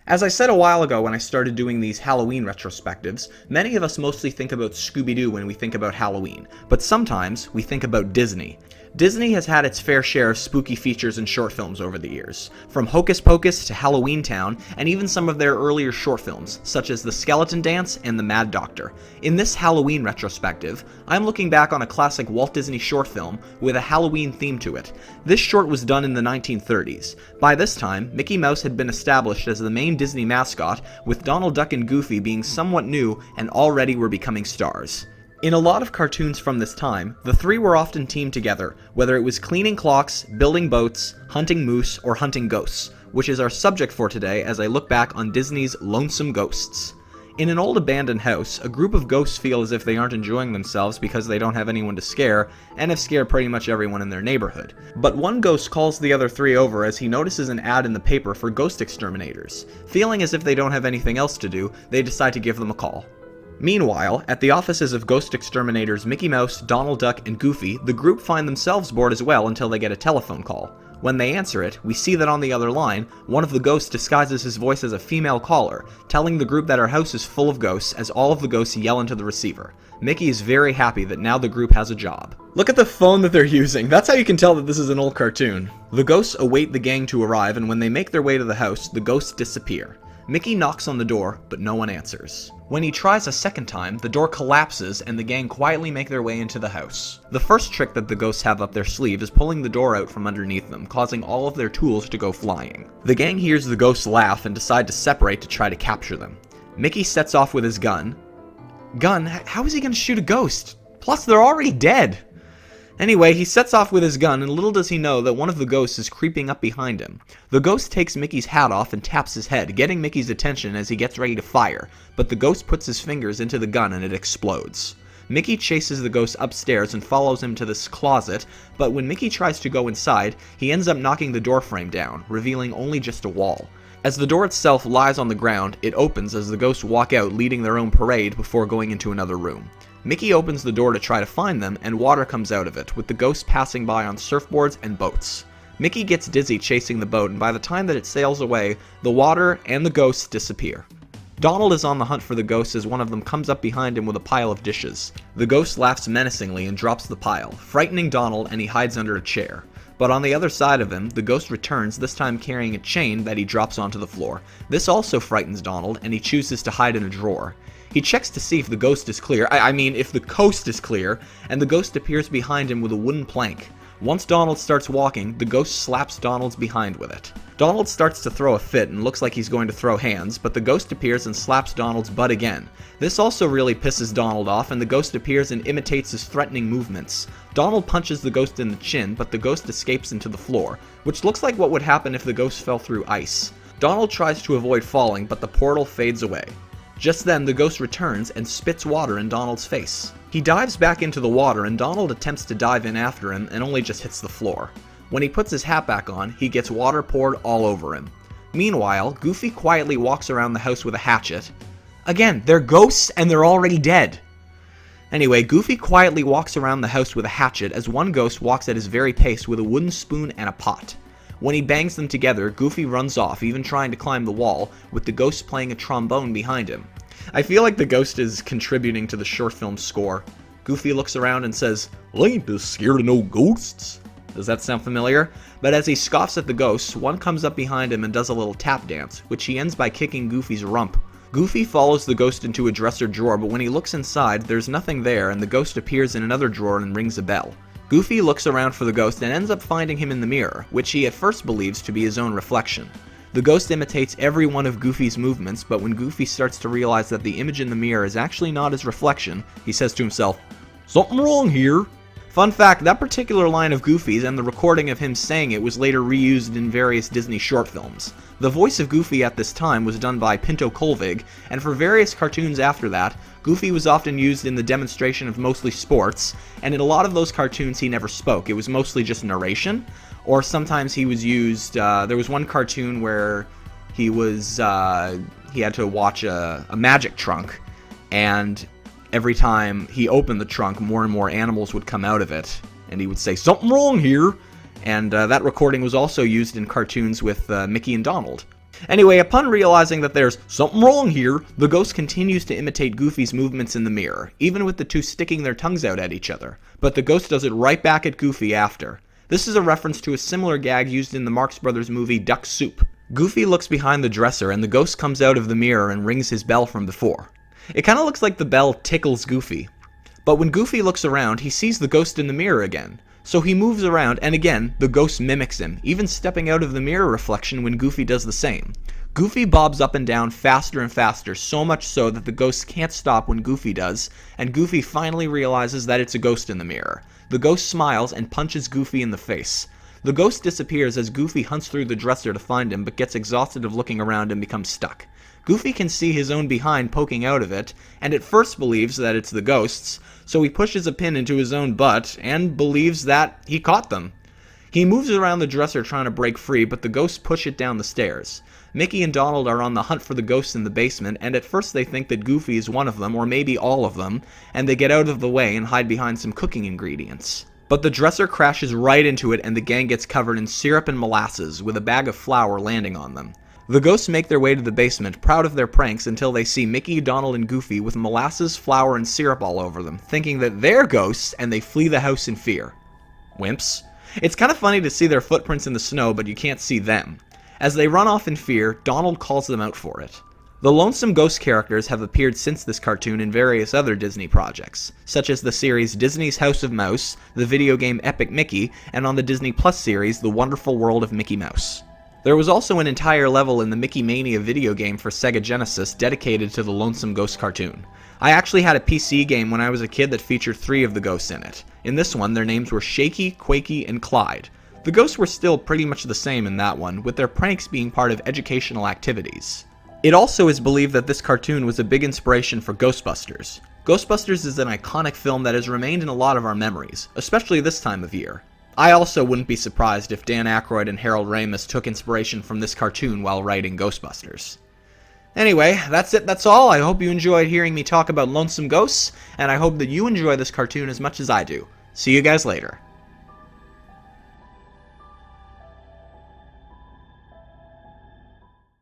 As I said a while ago when I started doing these Halloween retrospectives, many of us mostly think about Scooby-Doo when we think about Halloween, but sometimes we think about Disney. Disney has had its fair share of spooky features and short films over the years, from Hocus Pocus to Halloween Town, and even some of their earlier short films, such as The Skeleton Dance and The Mad Doctor. In this Halloween retrospective, I'm looking back on a classic Walt Disney short film with a Halloween theme to it. This short was done in the 1930s. By this time, Mickey Mouse had been established as the main Disney mascot, with Donald Duck and Goofy being somewhat new and already were becoming stars. In a lot of cartoons from this time, the three were often teamed together, whether it was cleaning clocks, building boats, hunting moose, or hunting ghosts, which is our subject for today as I look back on Disney's Lonesome Ghosts. In an old abandoned house, a group of ghosts feel as if they aren't enjoying themselves because they don't have anyone to scare, and have scared pretty much everyone in their neighborhood. But one ghost calls the other three over as he notices an ad in the paper for ghost exterminators. Feeling as if they don't have anything else to do, they decide to give them a call. Meanwhile, at the offices of ghost exterminators Mickey Mouse, Donald Duck, and Goofy, the group find themselves bored as well until they get a telephone call. When they answer it, we see that on the other line, one of the ghosts disguises his voice as a female caller, telling the group that our house is full of ghosts as all of the ghosts yell into the receiver. Mickey is very happy that now the group has a job. Look at the phone that they're using. That's how you can tell that this is an old cartoon. The ghosts await the gang to arrive, and when they make their way to the house, the ghosts disappear. Mickey knocks on the door, but no one answers. When he tries a second time, the door collapses and the gang quietly make their way into the house. The first trick that the ghosts have up their sleeve is pulling the door out from underneath them, causing all of their tools to go flying. The gang hears the ghosts laugh and decide to separate to try to capture them. Mickey sets off with his gun. Gun? How is he going to shoot a ghost? Plus, they're already dead! Anyway, he sets off with his gun, and little does he know that one of the ghosts is creeping up behind him. The ghost takes Mickey's hat off and taps his head, getting Mickey's attention as he gets ready to fire, but the ghost puts his fingers into the gun and it explodes. Mickey chases the ghost upstairs and follows him to this closet, but when Mickey tries to go inside, he ends up knocking the door frame down, revealing only just a wall. As the door itself lies on the ground, it opens as the ghosts walk out leading their own parade before going into another room. Mickey opens the door to try to find them, and water comes out of it, with the ghosts passing by on surfboards and boats. Mickey gets dizzy chasing the boat, and by the time that it sails away, the water and the ghosts disappear. Donald is on the hunt for the ghosts as one of them comes up behind him with a pile of dishes. The ghost laughs menacingly and drops the pile, frightening Donald, and he hides under a chair. But on the other side of him, the ghost returns, this time carrying a chain that he drops onto the floor. This also frightens Donald, and he chooses to hide in a drawer. He checks to see if the ghost is clear, if the coast is clear, and the ghost appears behind him with a wooden plank. Once Donald starts walking, the ghost slaps Donald's behind with it. Donald starts to throw a fit and looks like he's going to throw hands, but the ghost appears and slaps Donald's butt again. This also really pisses Donald off, and the ghost appears and imitates his threatening movements. Donald punches the ghost in the chin, but the ghost escapes into the floor, which looks like what would happen if the ghost fell through ice. Donald tries to avoid falling, but the portal fades away. Just then, the ghost returns and spits water in Donald's face. He dives back into the water, and Donald attempts to dive in after him and only just hits the floor. When he puts his hat back on, he gets water poured all over him. Meanwhile, Goofy quietly walks around the house with a hatchet. Again, they're ghosts and they're already dead. Anyway, Goofy quietly walks around the house with a hatchet as one ghost walks at his very pace with a wooden spoon and a pot. When he bangs them together, Goofy runs off, even trying to climb the wall, with the ghost playing a trombone behind him. I feel like the ghost is contributing to the short film's score. Goofy looks around and says, "I ain't just scared of no ghosts." Does that sound familiar? But as he scoffs at the ghosts, one comes up behind him and does a little tap dance, which he ends by kicking Goofy's rump. Goofy follows the ghost into a dresser drawer, but when he looks inside, there's nothing there, and the ghost appears in another drawer and rings a bell. Goofy looks around for the ghost and ends up finding him in the mirror, which he at first believes to be his own reflection. The ghost imitates every one of Goofy's movements, but when Goofy starts to realize that the image in the mirror is actually not his reflection, he says to himself, "Something wrong here." Fun fact, that particular line of Goofy's and the recording of him saying it was later reused in various Disney short films. The voice of Goofy at this time was done by Pinto Colvig, and for various cartoons after that, Goofy was often used in the demonstration of mostly sports, and in a lot of those cartoons he never spoke. It was mostly just narration, or sometimes he was used, there was one cartoon where he had to watch a magic trunk, and every time he opened the trunk, more and more animals would come out of it, and he would say, "Something wrong here," and that recording was also used in cartoons with Mickey and Donald. Anyway, upon realizing that there's something wrong here, the ghost continues to imitate Goofy's movements in the mirror, even with the two sticking their tongues out at each other, but the ghost does it right back at Goofy after. This is a reference to a similar gag used in the Marx Brothers movie Duck Soup. Goofy looks behind the dresser and the ghost comes out of the mirror and rings his bell from before. It kinda looks like the bell tickles Goofy. But when Goofy looks around, he sees the ghost in the mirror again. So he moves around, and again, the ghost mimics him, even stepping out of the mirror reflection when Goofy does the same. Goofy bobs up and down faster and faster, so much so that the ghost can't stop when Goofy does, and Goofy finally realizes that it's a ghost in the mirror. The ghost smiles and punches Goofy in the face. The ghost disappears as Goofy hunts through the dresser to find him, but gets exhausted of looking around and becomes stuck. Goofy can see his own behind poking out of it, and at first believes that it's the ghost's, so he pushes a pin into his own butt, and believes that he caught them. He moves around the dresser trying to break free, but the ghosts push it down the stairs. Mickey and Donald are on the hunt for the ghosts in the basement, and at first they think that Goofy is one of them, or maybe all of them, and they get out of the way and hide behind some cooking ingredients. But the dresser crashes right into it and the gang gets covered in syrup and molasses, with a bag of flour landing on them. The ghosts make their way to the basement, proud of their pranks, until they see Mickey, Donald, and Goofy with molasses, flour, and syrup all over them, thinking that they're ghosts, and they flee the house in fear. Wimps. It's kind of funny to see their footprints in the snow, but you can't see them. As they run off in fear, Donald calls them out for it. The Lonesome Ghosts characters have appeared since this cartoon in various other Disney projects, such as the series Disney's House of Mouse, the video game Epic Mickey, and on the Disney Plus series The Wonderful World of Mickey Mouse. There was also an entire level in the Mickey Mania video game for Sega Genesis dedicated to the Lonesome Ghosts cartoon. I actually had a PC game when I was a kid that featured 3 of the ghosts in it. In this one, their names were Shaky, Quakey, and Clyde. The ghosts were still pretty much the same in that one, with their pranks being part of educational activities. It also is believed that this cartoon was a big inspiration for Ghostbusters. Ghostbusters is an iconic film that has remained in a lot of our memories, especially this time of year. I also wouldn't be surprised if Dan Aykroyd and Harold Ramis took inspiration from this cartoon while writing Ghostbusters. Anyway, that's it, that's all. I hope you enjoyed hearing me talk about Lonesome Ghosts, and I hope that you enjoy this cartoon as much as I do. See you guys later.